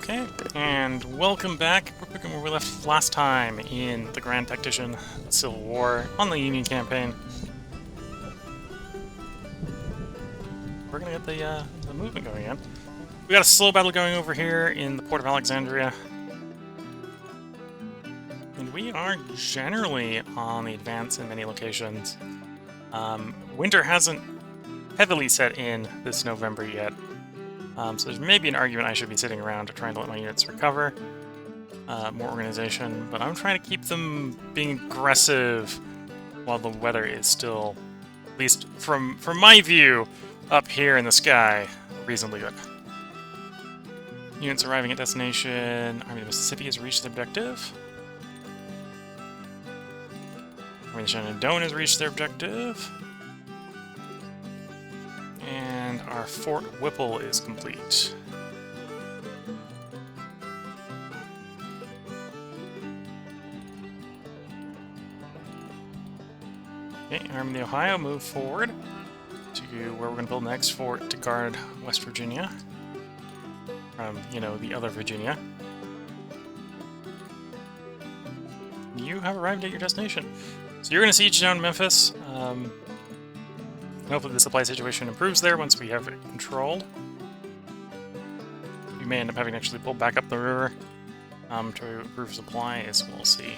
Okay, and welcome back. We're picking where we left last time in the Grand Tactician Civil War on the Union campaign. We're gonna get the movement going again. We got a slow battle going over here in the port of Alexandria. And we are generally on the advance in many locations. Winter hasn't heavily set in this November yet. So there's maybe an argument I should be sitting around trying to let my units recover. More organization, but I'm trying to keep them being aggressive while the weather is still, at least from my view, up here in the sky, reasonably good. Units arriving at destination. Army of the Mississippi has reached the objective. Army of the Shenandoah has reached their objective. And our Fort Whipple is complete. Okay, Army of the Ohio, move forward to where we're going to build the next fort to guard West Virginia from, the other Virginia. You have arrived at your destination. So you're going to siege down Memphis. Hopefully the supply situation improves there once we have it controlled. We may end up having to actually pull back up the river to improve supply, as we'll see.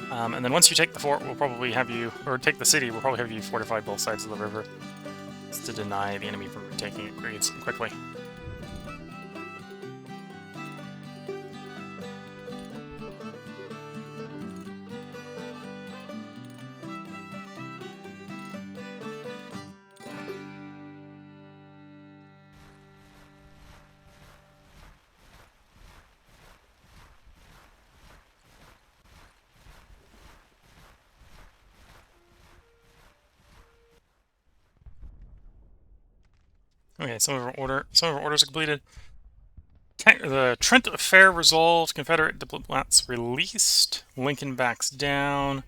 And then once you take the fort, we'll probably have you, or take the city, we'll probably have you fortify both sides of the river just to deny the enemy from retaking it quickly. Okay, some of our orders are completed. The Trent Affair resolved. Confederate diplomats released. Lincoln backs down.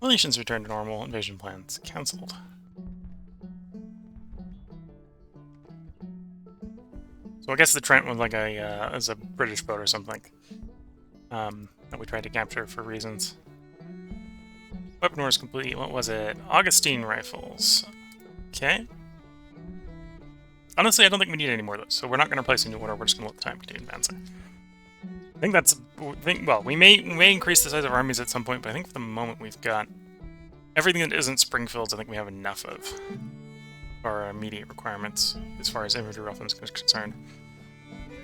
Relations return to normal. Invasion plans cancelled. So I guess the Trent was like as a British boat or something that we tried to capture for reasons. Weapon orders complete. What was it? Augustine rifles. Okay. Honestly, I don't think we need any more of those, so we're not going to place a new order. We're just going to let the time continue advancing. I think that's... well, we may increase the size of our armies at some point, but I think for the moment we've got everything that isn't Springfields. I think we have enough of for our immediate requirements as far as infantry weapons is concerned.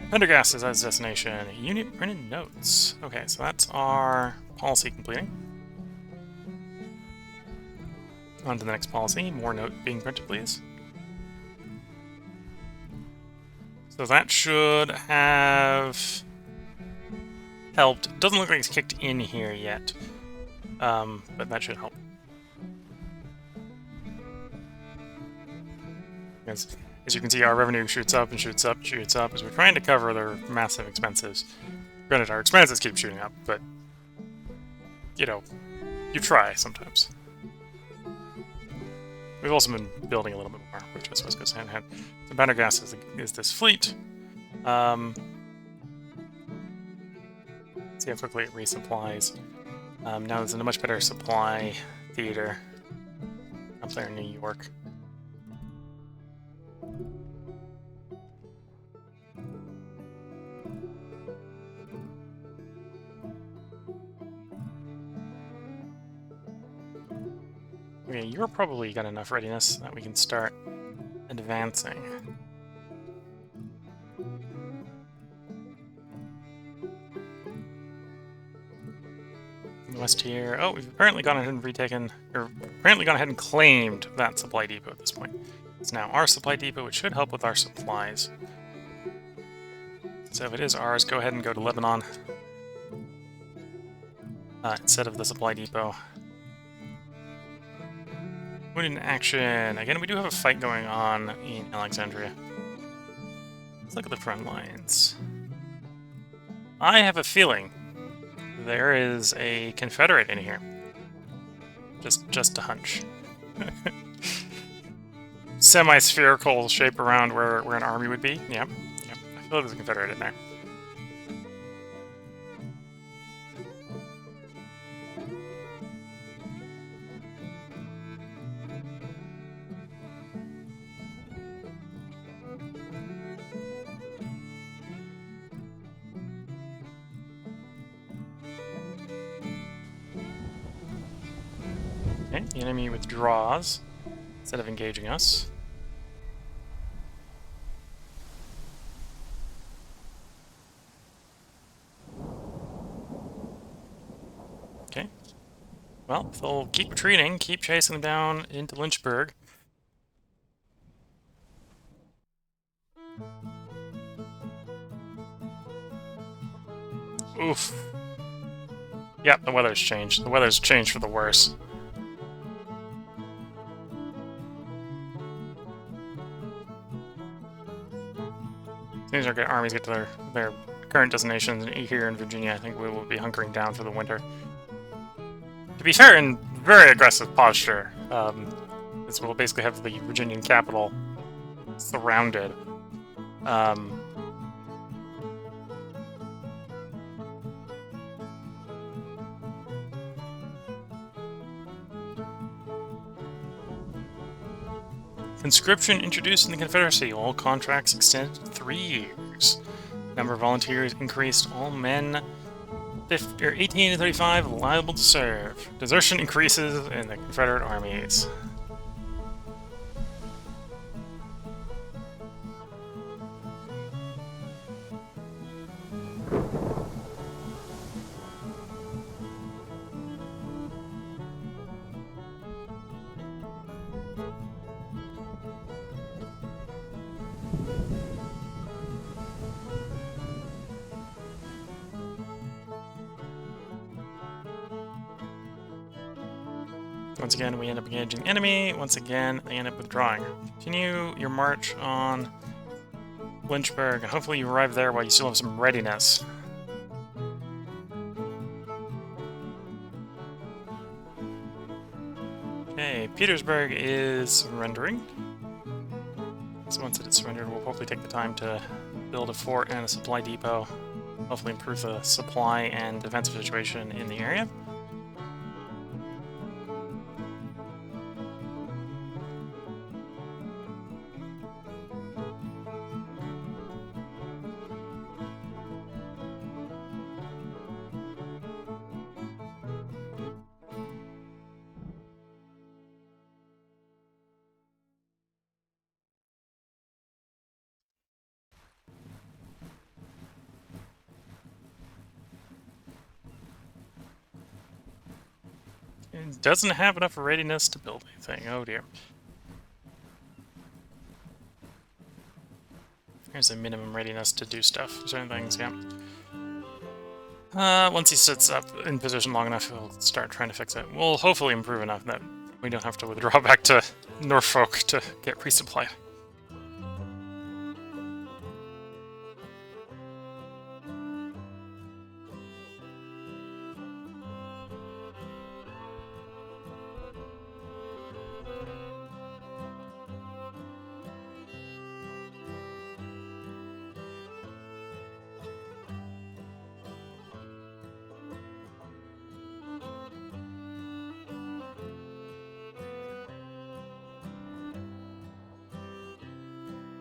Pendergast is as destination. Unit printed notes. Okay, so that's our policy completing. On to the next policy. More note being printed, please. So that should have helped. Doesn't look like it's kicked in here yet, but that should help. As you can see, our revenue shoots up and shoots up and shoots up as we're trying to cover their massive expenses. Granted, our expenses keep shooting up, but, you try sometimes. We've also been building a little bit more, which I suppose goes hand in hand. So Pendergast is this fleet. See how quickly it resupplies. Now it's in a much better supply theater up there in New York. Okay, you're probably got enough readiness that we can start advancing. West here. Oh, we've apparently gone ahead and claimed that supply depot at this point. It's now our supply depot, which should help with our supplies. So if it is ours, go ahead and go to Lebanon instead of the supply depot. Wounded in action. Again, we do have a fight going on in Alexandria. Let's look at the front lines. I have a feeling there is a Confederate in here. Just a hunch. Semi-spherical shape around where an army would be. Yep. feel like there's a Confederate in there. Okay, the enemy withdraws instead of engaging us. Okay. Well, they'll keep retreating, keep chasing them down into Lynchburg. Oof. Yep, the weather's changed. The weather's changed for the worse. As soon as our armies get to their current destinations here in Virginia, I think we will be hunkering down for the winter. To be fair, in very aggressive posture, this will basically have the Virginian capital surrounded. Conscription introduced in the Confederacy. All contracts extended 3 years. Number of volunteers increased. All men 18 to 35 liable to serve. Desertion increases in the Confederate armies. Once again, we end up engaging the enemy. Once again, they end up withdrawing. Continue your march on Lynchburg, and hopefully you arrive there while you still have some readiness. Okay, Petersburg is surrendering. So once it is surrendered, we'll hopefully take the time to build a fort and a supply depot. Hopefully improve the supply and defensive situation in the area. It doesn't have enough readiness to build anything. Oh dear. There's a minimum readiness to do stuff. Certain things, yeah. Once he sits up in position long enough, he'll start trying to fix it. We'll hopefully improve enough that we don't have to withdraw back to Norfolk to get resupplied.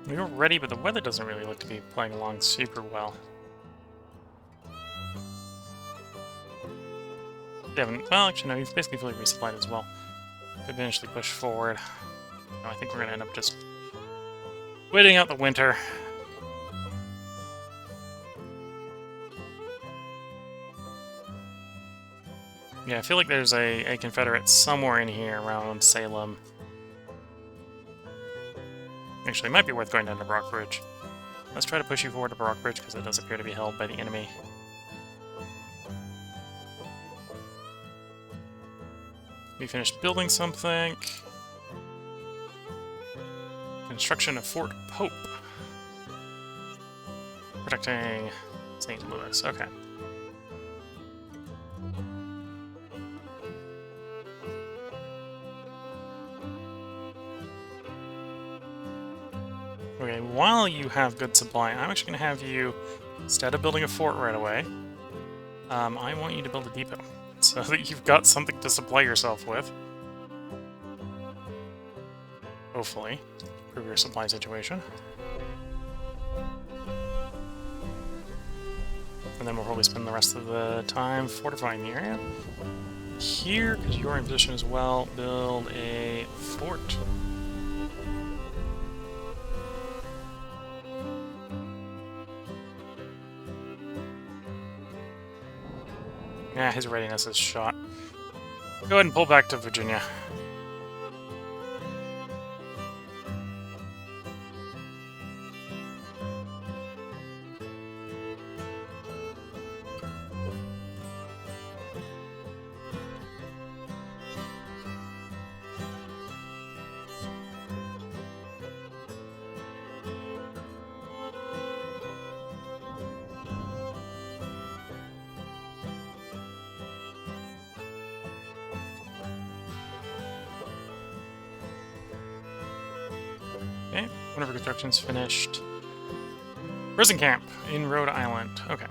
We were ready, but the weather doesn't really look to be playing along super well. They haven't... Well, actually, no, he's basically fully resupplied as well. Could eventually push forward. No, I think we're going to end up just waiting out the winter. Yeah, I feel like there's a Confederate somewhere in here around Salem. Actually, it might be worth going down to Brockbridge. Let's try to push you forward to Brockbridge, because it does appear to be held by the enemy. We finished building something. Construction of Fort Pope. Protecting St. Louis, okay. Okay, while you have good supply, I'm actually going to have you, instead of building a fort right away, I want you to build a depot, so that you've got something to supply yourself with. Hopefully, improve your supply situation. And then we'll probably spend the rest of the time fortifying the area. Here, because you're in position as well, build a fort. Yeah, his readiness is shot. Go ahead and pull back to Virginia. Okay, whenever construction's finished. Prison camp in Rhode Island. Okay.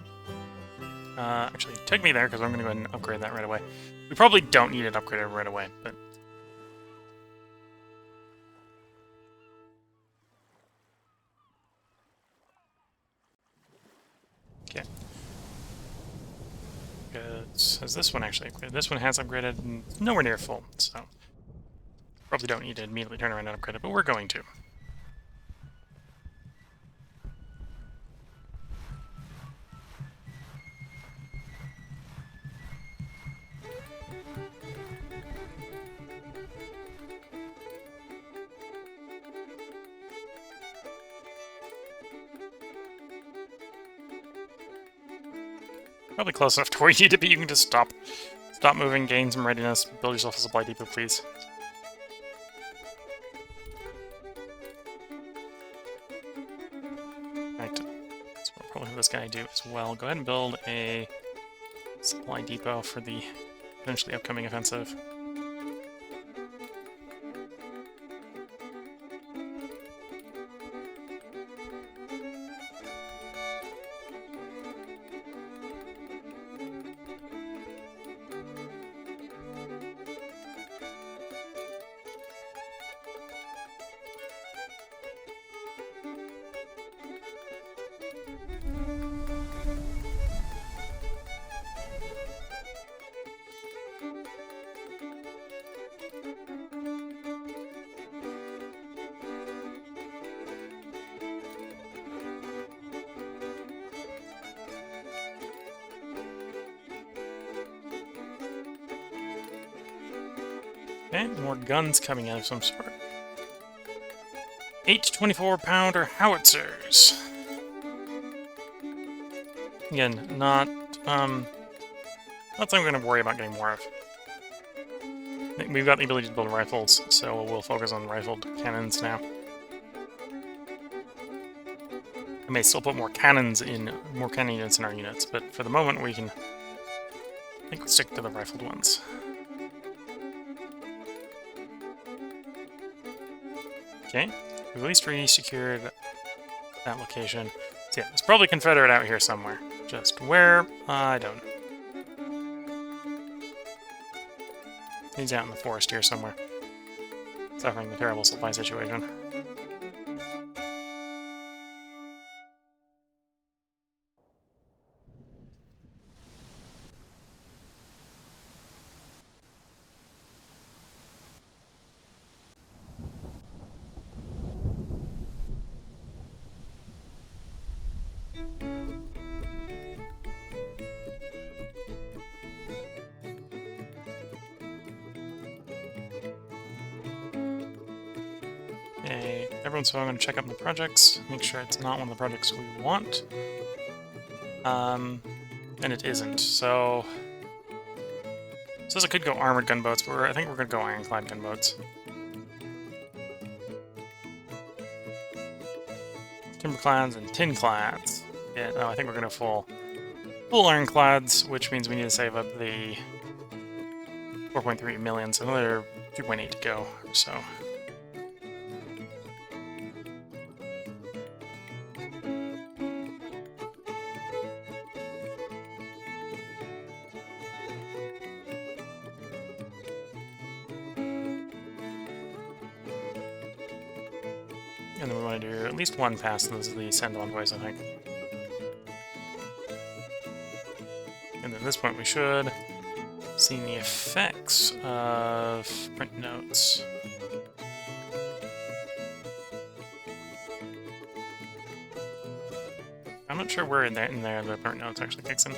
Actually, take me there, because I'm going to go ahead and upgrade that right away. We probably don't need it upgraded right away, but... Okay. Has this one actually upgraded? This one has upgraded, and nowhere near full, so... Probably don't need to immediately turn around and upgrade it, but we're going to. Probably close enough to where you need to be. You can just stop moving, gain some readiness, build yourself a supply depot, please. Right. So we'll probably have this guy do as well. Go ahead and build a supply depot for the eventually upcoming offensive. Okay, more guns coming out of some sort. 8 24-pounder howitzers. Again, not something I'm going to worry about getting more of. We've got the ability to build rifles, so we'll focus on rifled cannons now. I may still put more cannon units in our units, but for the moment I think we'll stick to the rifled ones. Okay, we've at least re-secured that location. So yeah, there's probably Confederate out here somewhere. Just where? I don't know. He's out in the forest here somewhere. Suffering a terrible supply situation. Okay, everyone, so I'm going to check out the projects, make sure it's not one of the projects we want. And it isn't, so... It says it could go armored gunboats, but I think we're going to go ironclad gunboats. Timberclads and tinclads. Yeah, no, I think we're going to full ironclads, which means we need to save up the 4.3 million, so another 2.8 to go, or so. And then we want to do at least one past the send-on twice, I think. And then at this point we should see the effects of print notes. I'm not sure where in there the print notes actually kicks in.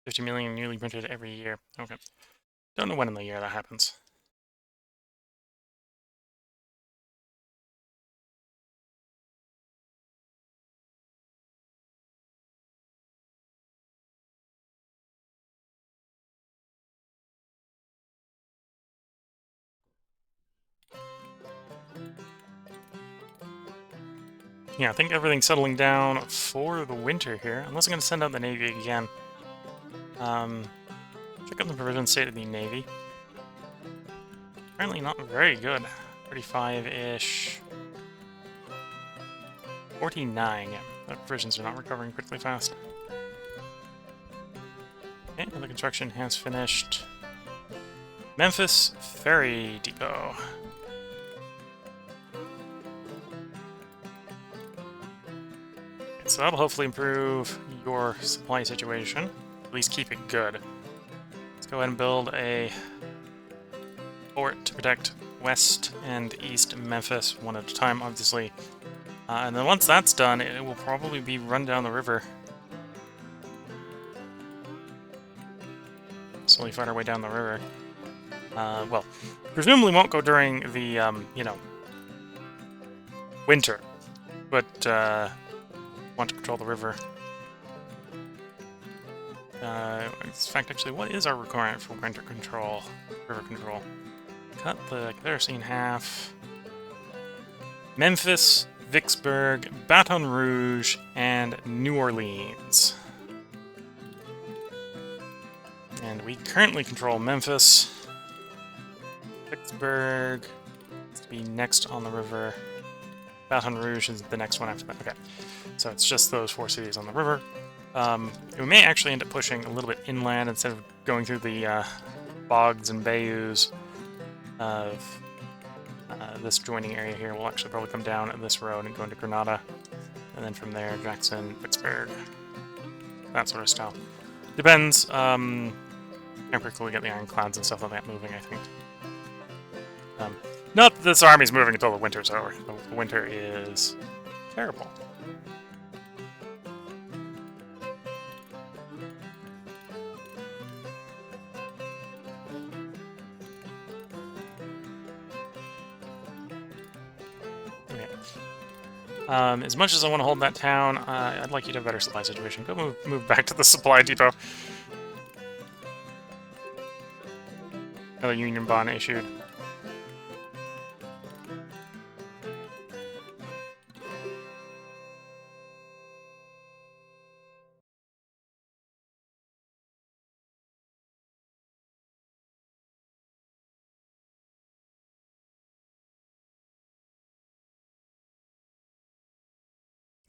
$50 million newly printed every year. Okay. Don't know when in the year that happens. Yeah, I think everything's settling down for the winter here, unless I'm going to send out the Navy again. Check out the provision state of the Navy. Apparently not very good. 35-ish. 49, yeah. The provisions are not recovering quickly fast. Okay, the construction has finished. Memphis Ferry Depot. So that'll hopefully improve your supply situation. At least keep it good. Let's go ahead and build a fort to protect West and East Memphis, one at a time, obviously. And then once that's done, it will probably be run down the river. Slowly fight our way down the river. Well, presumably won't go during the, you know, winter. But, want to control the river. In fact, actually, what is our requirement for winter control? River control. Cut the Confederacy in half. Memphis, Vicksburg, Baton Rouge, and New Orleans. And we currently control Memphis. Vicksburg is to be next on the river. Baton Rouge is the next one after that. Okay, so it's just those 4 cities on the river. We may actually end up pushing a little bit inland instead of going through the bogs and bayous of this joining area here. We'll actually probably come down this road and go into Grenada, and then from there, Jackson, Vicksburg, that sort of style. Depends. Can't quickly get the ironclads and stuff like that moving, I think. Not that this army's moving until the winter's over. The winter is terrible. Okay. As much as I want to hold that town, I'd like you to have a better supply situation. Go move back to the supply depot. Another Union bond issued.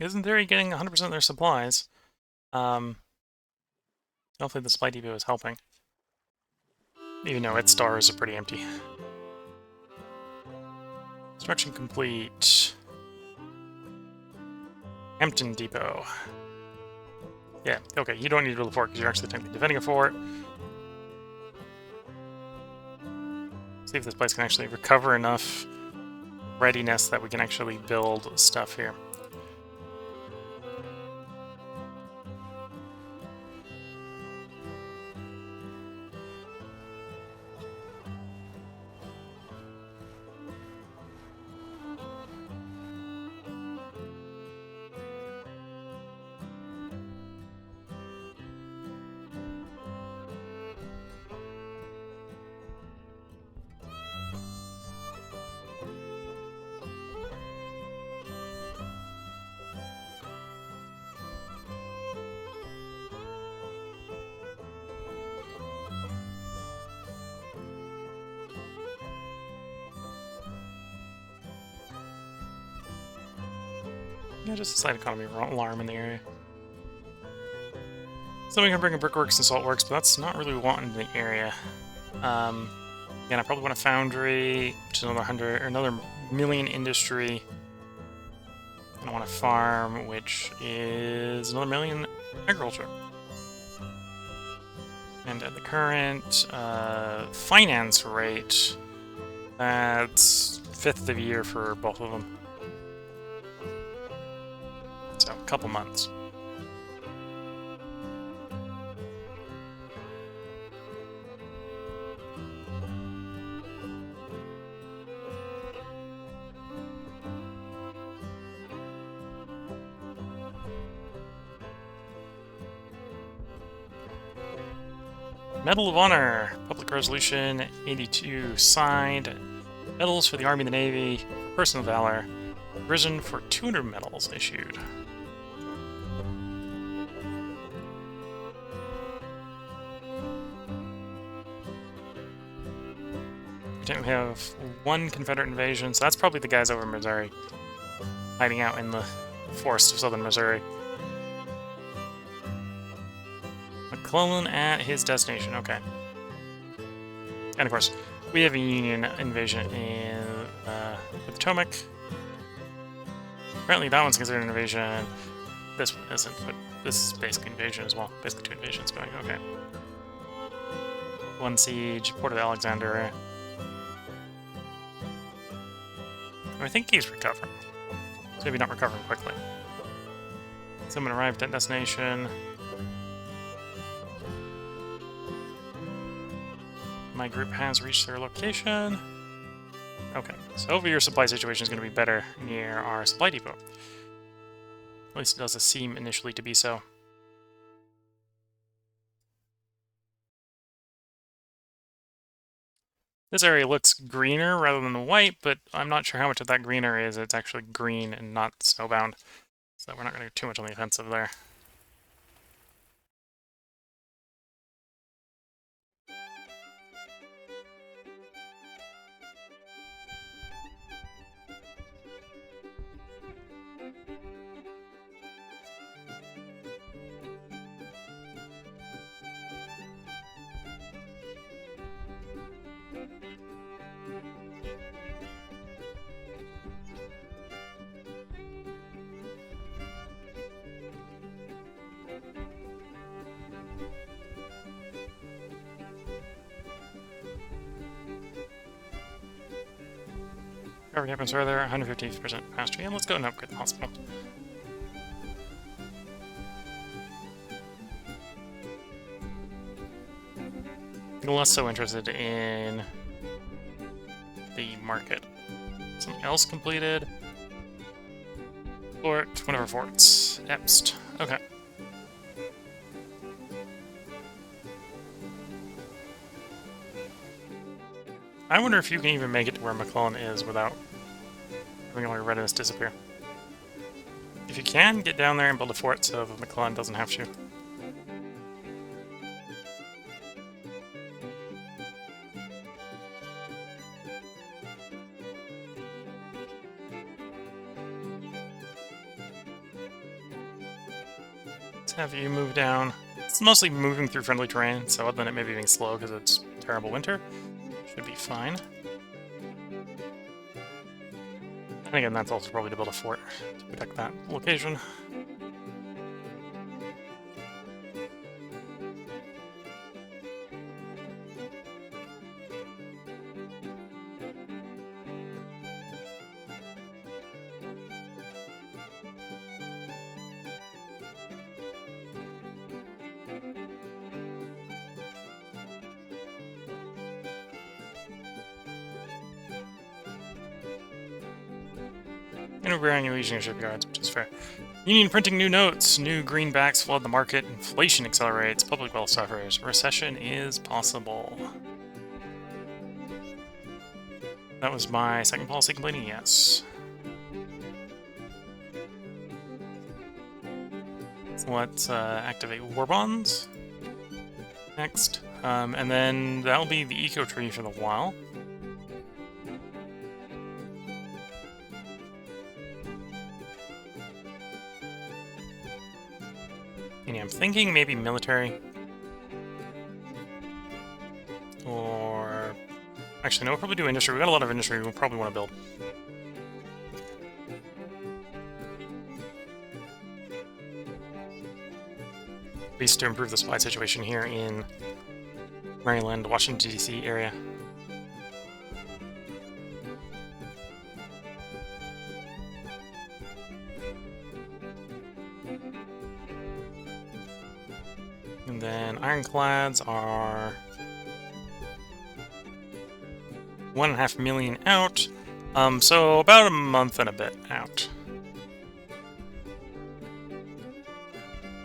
Isn't there getting 100% of their supplies? Hopefully the supply depot is helping. Even though its stars are pretty empty. Construction complete. Hampton Depot. Yeah, okay, you don't need to build a fort because you're actually technically defending a fort. See if this place can actually recover enough readiness that we can actually build stuff here. Yeah, just a slight economy alarm in the area. So we can bring in brickworks and saltworks, but that's not really what we want in the area. Again, I probably want a foundry, which is another 100 or another million industry. And I want a farm, which is another million agriculture. And at the current finance rate, that's 5th of the year for both of them. So, a couple months. Medal of Honor, Public Resolution 82, signed. Medals for the Army and the Navy, Personal Valor, risen for 200 medals issued. We have one Confederate invasion, so that's probably the guys over in Missouri, hiding out in the forests of southern Missouri. McClellan at his destination, okay. And of course, we have a Union invasion in the Potomac. Apparently that one's considered an invasion. This one isn't, but this is basically invasion as well. Basically 2 invasions going, okay. 1 siege, Port of Alexander. I think he's recovering. So maybe not recovering quickly. Someone arrived at destination. My group has reached their location. Okay, so hopefully your supply situation is going to be better near our supply depot. At least it does seem initially to be so. This area looks greener rather than white, but I'm not sure how much of that greener is. It's actually green and not snowbound. So we're not going to go too much on the offensive there. Recovery happens further, 150% mastery, and let's go and upgrade the hospital. I'm less so interested in the market. Something else completed. Fort, one of our forts. Epst. Okay. I wonder if you can even make it to where McClellan is without having all your readiness disappear. If you can, get down there and build a fort so that McClellan doesn't have to. Let's have you move down. It's mostly moving through friendly terrain, so other than it maybe being slow because it's terrible winter, should be fine. And again, that's also probably to build a fort to protect that location. And we're bringing Elysian shipyards, which is fair. Union printing new notes. New greenbacks flood the market. Inflation accelerates. Public wealth suffers. Recession is possible. That was my second policy complaining, yes. So let's activate war bonds. Next. And then that'll be the eco tree for the while. And yeah, I'm thinking maybe military. Or... Actually, no, we'll probably do industry. We've got a lot of industry we'll probably want to build. At least to improve the supply situation here in Maryland, Washington, D.C. area. And then ironclads are 1.5 million out. So about a month and a bit out.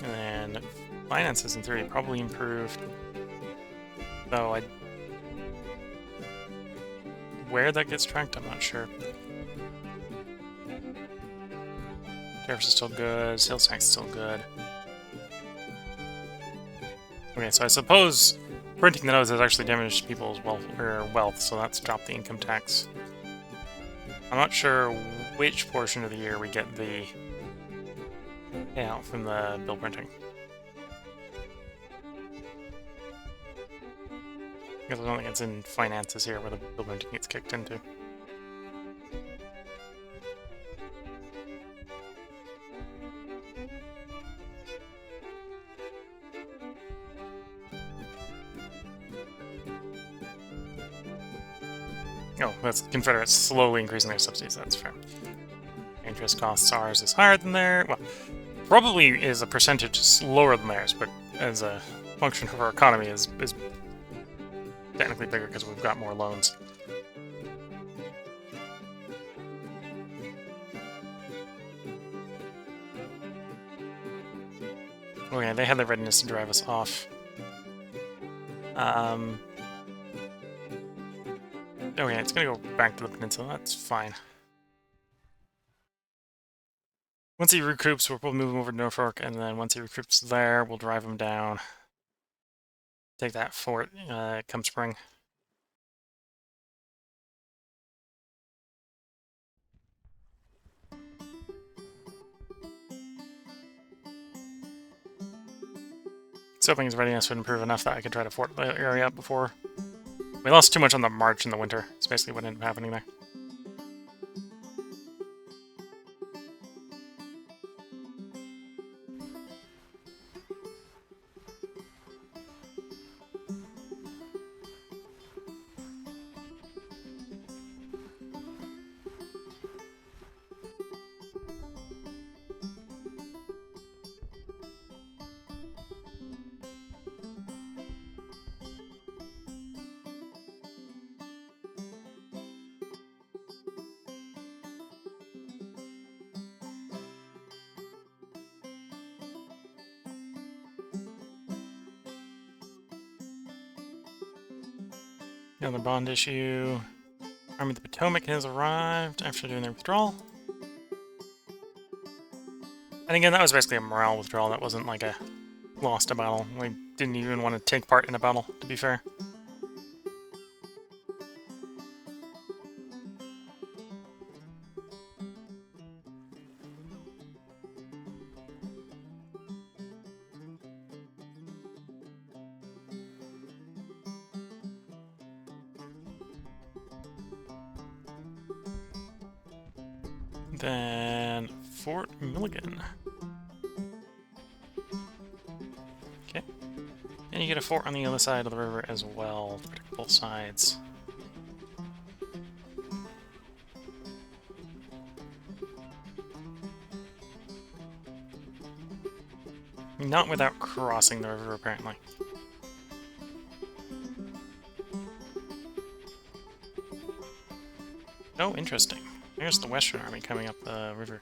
And then finances in theory probably improved. Though where that gets tracked, I'm not sure. Tariffs are still good, sales tax is still good. Okay, so I suppose printing the notes has actually damaged people's wealth, so that's dropped the income tax. I'm not sure which portion of the year we get the payout from the bill printing. Because I don't think it's in finances here where the bill printing gets kicked into. Oh, that's Confederates slowly increasing their subsidies, that's fair. Interest costs ours is higher than theirs. Well, probably is a percentage lower than theirs, but as a function of our economy is technically bigger because we've got more loans. Oh yeah, they had the readiness to drive us off. Okay, it's gonna go back to the peninsula, that's fine. Once he recoups, we'll move him over to Norfolk, and then once he recoups there, we'll drive him down. Take that fort come spring. So hoping his readiness would improve enough that I could try to fort the area up before. We lost too much on the march in the winter. It's basically what ended up happening there. Another bond issue. Army of the Potomac has arrived after doing their withdrawal. And again, that was basically a morale withdrawal. That wasn't like a lost a battle. We didn't even want to take part in a battle, to be fair. Then Fort Milligan. Okay. And you get a fort on the other side of the river as well, to protect both sides. Not without crossing the river, apparently. Oh, interesting. There's the Western Army coming up the river.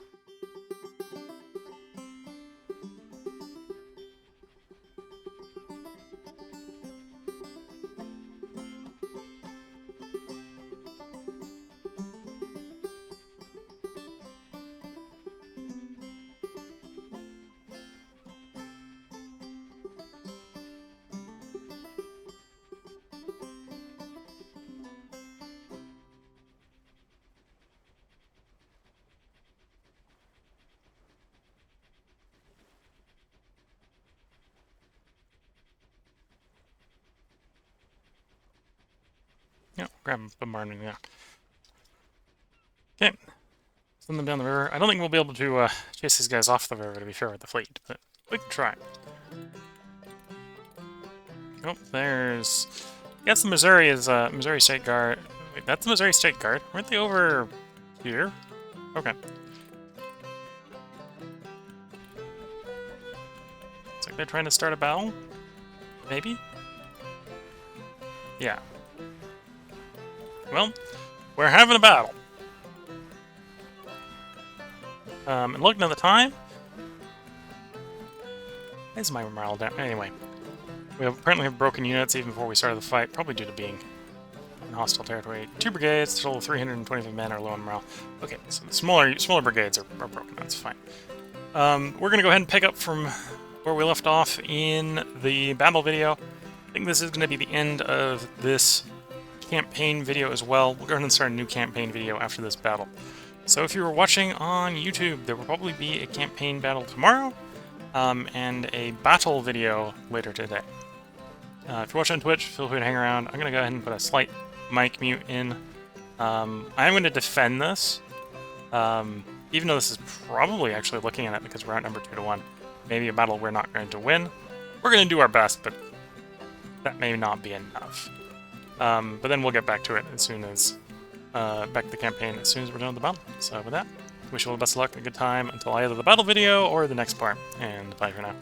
grab bombardment, yeah. Okay. Send them down the river. I don't think we'll be able to chase these guys off the river, to be fair, with the fleet, but we can try. Oh, there's... Yes, the Missouri is Missouri State Guard. Wait, that's the Missouri State Guard? Weren't they over here? Okay. Looks like they're trying to start a battle? Maybe? Yeah. Well, we're having a battle. And looking at the time... Why is my morale down? Anyway. We apparently have broken units even before we started the fight, probably due to being in hostile territory. 2 brigades, total of 325 men are low on morale. Okay, so the smaller brigades are broken, that's fine. We're going to go ahead and pick up from where we left off in the battle video. I think this is going to be the end of this campaign video as well. We'll go ahead and start a new campaign video after this battle. So if you were watching on YouTube, there will probably be a campaign battle tomorrow, and a battle video later today. If you're watching on Twitch, feel free to hang around. I'm going to go ahead and put a slight mic mute in. I am going to defend this, even though this is probably actually looking at it because we're outnumbered 2-1. Maybe a battle we're not going to win. We're going to do our best, but that may not be enough. But then we'll get back to it as soon as, back to the campaign as soon as we're done with the battle. So with that, wish you all the best of luck and a good time until either the battle video or the next part, and bye for now.